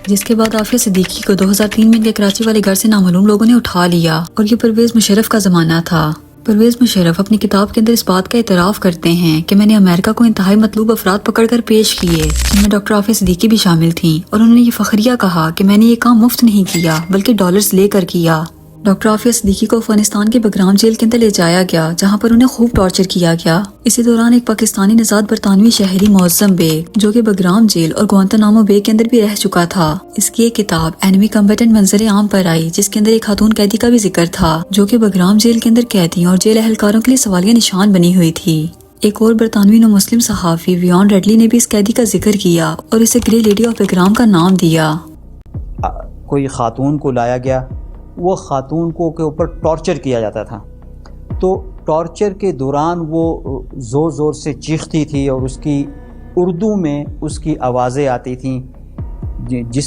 جس کے بعد عافیہ صدیقی کو 2003 میں ان کے کراچی والے گھر سے نامعلوم لوگوں نے اٹھا لیا اور یہ پرویز مشرف کا زمانہ تھا۔ پرویز مشرف اپنی کتاب کے اندر اس بات کا اعتراف کرتے ہیں کہ میں نے امریکہ کو انتہائی مطلوب افراد پکڑ کر پیش کیے، جن میں ڈاکٹر عافیہ صدیقی بھی شامل تھیں، اور انہوں نے یہ فخریہ کہا کہ میں نے یہ کام مفت نہیں کیا بلکہ ڈالرز لے کر کیا۔ ڈاکٹر عافیہ صدیقی کو افغانستان کے بگرام جیل کے اندر لے جایا گیا، جہاں پر انہیں خوب ٹارچر کیا گیا۔ اسی دوران ایک پاکستانی نژاد برطانوی شہری معظم بیگ، جو کہ بگرام جیل اور گوانتانامو بے کے اندر بھی رہ چکا تھا، اس کی ایک کتاب اینمی کمبیٹنٹ منظر عام پر آئی، جس کے اندر ایک خاتون قیدی کا بھی ذکر تھا جو کہ بگرام جیل کے اندر قیدیوں اور جیل اہلکاروں کے لیے سوالیہ نشان بنی ہوئی تھی۔ ایک اور برطانوی نو مسلم صحافی ویون ریڈلی نے بھی اس قیدی کا ذکر کیا اور اسے گرے لیڈی آف بگرام کا نام دیا۔ کوئی خاتون کو لایا گیا، وہ خاتون کو کے اوپر ٹارچر کیا جاتا تھا، تو ٹارچر کے دوران وہ زور زور سے چیختی تھی اور اس کی اردو میں اس کی آوازیں آتی تھیں، جس